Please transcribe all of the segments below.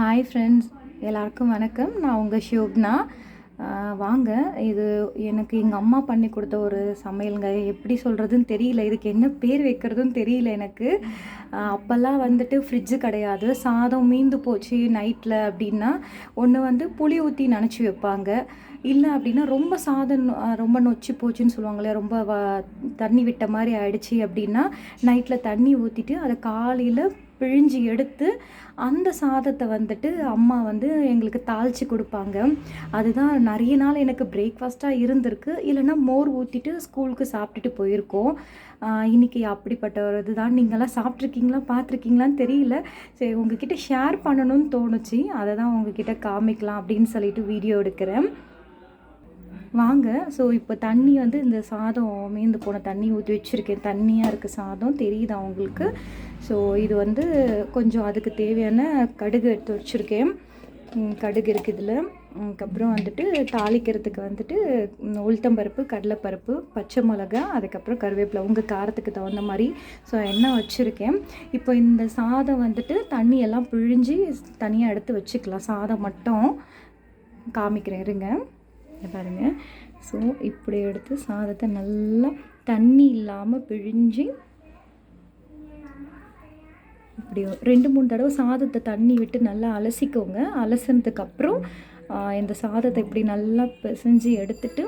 Hi friends, எல்லாருக்கும் வணக்கம். நான் உங்கள் ஷோப்னா. வாங்க, இது எனக்கு எங்கள் அம்மா பண்ணி கொடுத்த ஒரு சமையலுங்க. எப்படி சொல்கிறதுன்னு தெரியல, இதுக்கு என்ன பேர் வைக்கிறதுன்னு தெரியல எனக்கு. அப்போல்லாம் வந்துட்டு ஃப்ரிட்ஜு கிடையாது. சாதம் மீந்து போச்சு நைட்டில் அப்படின்னா ஒன்று புளி ஊற்றி நனைச்சி வைப்பாங்க. இல்லை அப்படின்னா ரொம்ப சாதம் ரொம்ப நொச்சி போச்சுன்னு சொல்லுவாங்களே, ரொம்ப தண்ணி விட்ட மாதிரி ஆயிடுச்சு அப்படின்னா நைட்டில் தண்ணி ஊற்றிட்டு அதை காலையில் பிழிஞ்சு எடுத்து அந்த சாதத்தை அம்மா எங்களுக்கு தாளித்து கொடுப்பாங்க. அதுதான் நிறைய நாள் எனக்கு பிரேக்ஃபாஸ்ட்டாக இருந்திருக்கு. இல்லைன்னா மோர் ஊற்றிட்டு ஸ்கூலுக்கு சாப்பிட்டுட்டு போயிருக்கோம். இன்றைக்கி அப்படிப்பட்ட ஒரு இதுதான். நீங்களாம் சாப்பிட்ருக்கீங்களா, பார்த்துருக்கீங்களான்னு தெரியல. சரி, உங்ககிட்ட ஷேர் பண்ணணும்னு தோணுச்சு. அதை தான் உங்ககிட்ட காமிக்கலாம் அப்படின்னு சொல்லிட்டு வீடியோ எடுக்கிறேன். வாங்க. ஸோ இப்போ தண்ணி இந்த சாதம் மீந்து போன தண்ணி ஊற்றி வச்சுருக்கேன். தண்ணியாக இருக்குது சாதம், தெரியுதா உங்களுக்கு? ஸோ இது கொஞ்சம் அதுக்கு தேவையான கடுகு எடுத்து வச்சுருக்கேன். கடுகு இருக்குது இதில். அதுக்கப்புறம் தாளிக்கிறதுக்கு உளுத்தம்பருப்பு, கடலைப்பருப்பு, பச்சை மிளகா, அதுக்கப்புறம் கருவேப்பிலை, உங்கள் காரத்துக்கு தகுந்த மாதிரி. ஸோ எண்ணெய் வச்சுருக்கேன். இப்போ இந்த சாதம் தண்ணியெல்லாம் பிழிஞ்சு தனியாக எடுத்து வச்சுக்கலாம். சாதம் மட்டும் காமிக்கிறேன், இருங்க. பாருங்கள். ஸோ இப்படி எடுத்து சாதத்தை நல்லா தண்ணி இல்லாமல் பிழிஞ்சு இப்படி 2-3 தடவை சாதத்தை தண்ணி விட்டு நல்லா அலசிக்கோங்க. அலசினதுக்கப்புறம் இந்த சாதத்தை இப்படி நல்லா பிசைஞ்சு எடுத்துட்டு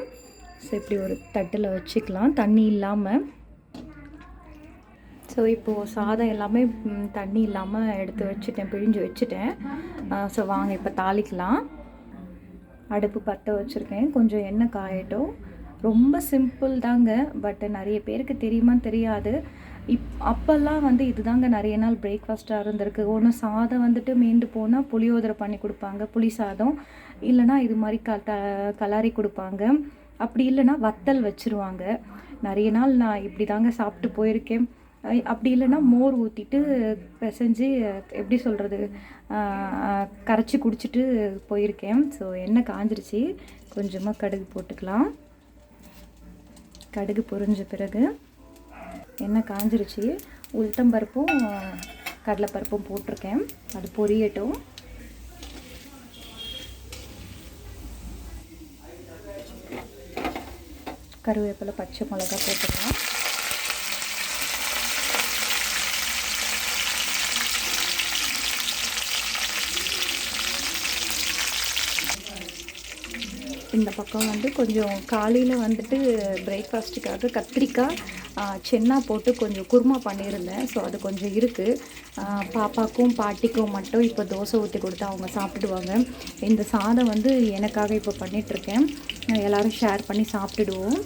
ஸோ இப்படி ஒரு தட்டில் வச்சுக்கலாம், தண்ணி இல்லாமல். ஸோ இப்போது சாதம் எல்லாமே தண்ணி இல்லாமல் எடுத்து வச்சுட்டேன், பிழிஞ்சு வச்சுட்டேன். ஸோ வாங்க இப்போ தாளிக்கலாம். அடுப்பு பற்ற வச்சுருக்கேன். கொஞ்சம் எண்ணெய் காயட்டும். ரொம்ப சிம்பிள் தாங்க, பட் நிறைய பேருக்கு தெரியுமான்னு தெரியாது. அப்போல்லாம் இதுதாங்க நிறைய நாள் பிரேக்ஃபாஸ்ட்டாக இருந்திருக்கு. ஒன்று சாதம் மீண்டு போனால் புளியோதரை பண்ணி கொடுப்பாங்க, புளி சாதம். இல்லைனா இது மாதிரி கலாரி கொடுப்பாங்க. அப்படி இல்லைனா வத்தல் வச்சுருவாங்க. நிறைய நாள் நான் இப்படி தாங்க சாப்பிட்டு போயிருக்கேன். அப்படி இல்லைன்னா மோர் ஊற்றிட்டு பிசைஞ்சு எப்படி சொல்கிறது, கரைச்சி குடிச்சிட்டு போயிருக்கேன். ஸோ எண்ணெய் காஞ்சிருச்சு. கொஞ்சமாக கடுகு போட்டுக்கலாம். கடுகு பொரிஞ்ச பிறகு எண்ணெய் காஞ்சிருச்சு. உளுத்தம்பருப்பும் கடலைப்பருப்பும் போட்டிருக்கேன். அது பொரியட்டும். கருவேப்பிலை, பச்சை மிளகா போட்டுக்கலாம். இந்த பக்கம் கொஞ்சம் காலையில் பிரேக்ஃபாஸ்ட்டுக்காக கத்திரிக்காய் சென்னா போட்டு கொஞ்சம் குருமா பண்ணியிருந்தேன். ஸோ அது கொஞ்சம் இருக்குது. பாப்பாக்கும் பாட்டிக்கும் மட்டும் இப்போ தோசை ஊற்றி கொடுத்தா அவங்க சாப்பிடுவாங்க. இந்த சாதம் எனக்காக இப்போ பண்ணிகிட்ருக்கேன். எல்லோரும் ஷேர் பண்ணி சாப்பிட்டுடுவோம்.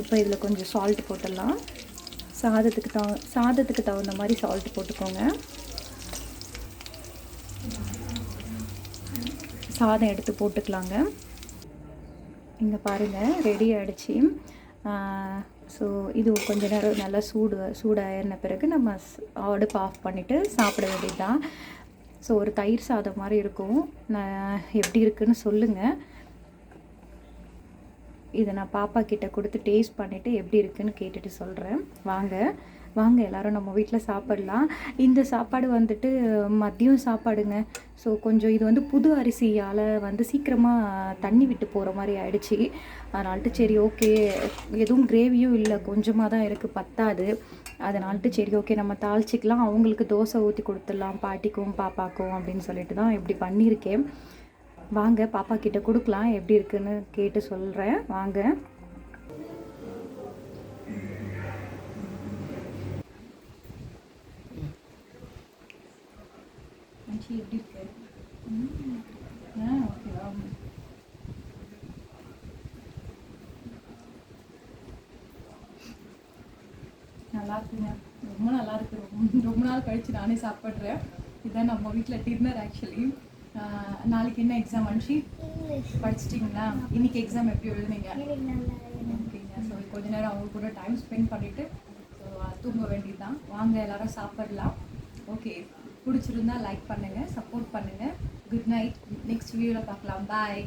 இப்போ இதில் கொஞ்சம் சால்ட்டு போட்டுடலாம். சாதத்துக்கு தகுந்த மாதிரி சால்ட்டு போட்டுக்கோங்க. சாதம் எடுத்து போட்டுக்கலாங்க. இங்கே பாருங்கள், ரெடி ஆகிடுச்சி. ஸோ இது கொஞ்சம் நேரம் நல்லா சூடாயின பிறகு நம்ம அடுப்பு ஆஃப் பண்ணிவிட்டு சாப்பிட வேண்டியது தான். ஸோ ஒரு தயிர் சாதம் மாதிரி இருக்கும். எப்படி இருக்குன்னு சொல்லுங்கள். இதை நான் பாப்பா கிட்ட கொடுத்து டேஸ்ட் பண்ணிவிட்டு எப்படி இருக்குன்னு கேட்டுட்டு சொல்கிறேன். வாங்க எல்லோரும் நம்ம வீட்டில் சாப்பிடலாம். இந்த சாப்பாடு மதியம் சாப்பாடுங்க. ஸோ கொஞ்சம் இது புது அரிசியால் சீக்கிரமாக தண்ணி விட்டு போகிற மாதிரி ஆயிடுச்சு. அதனால்ட்டு சரி ஓகே, எதுவும் கிரேவியும் இல்லை, கொஞ்சமாக தான் இருக்குது, பத்தாது. அதனால்ட்டு சரி ஓகே நம்ம தாளிச்சிக்கலாம், அவங்களுக்கு தோசை ஊற்றி கொடுத்துடலாம், பாட்டிக்கும் பாப்பாக்கும் அப்படின்னு சொல்லிட்டு தான் இப்படி பண்ணியிருக்கேன். வாங்க பாப்பா கிட்ட கொடுக்கலாம், எப்படி இருக்குன்னு கேட்டு சொல்கிறேன். வாங்க. எப்படி இருக்கு? ஓகேவா? நல்லா இருக்குங்க, ரொம்ப நல்லா இருக்கு. ரொம்ப நாள் கழிச்சு நானே சாப்பிட்றேன். இதுதான் நம்ம வீட்டில் டின்னர். ஆக்சுவலி நாளைக்கு என்ன எக்ஸாம் அனுஷி? படிச்சிட்டிங்களா? இன்னைக்கு எக்ஸாம் எப்படி எழுதுனீங்க? ஓகேங்க. ஸோ கொஞ்ச நேரம் அவங்க கூட டைம் ஸ்பெண்ட் பண்ணிவிட்டு ஸோ தூங்க வேண்டியதுதான். வாங்க எல்லோரும் சாப்பிடலாம். ஓகே, பிடிச்சிருந்தா லைக் பண்ணுங்கள், சப்போர்ட் பண்ணுங்கள். Good night. நெக்ஸ்ட் வீடியோவில் பார்க்கலாம். பாய்.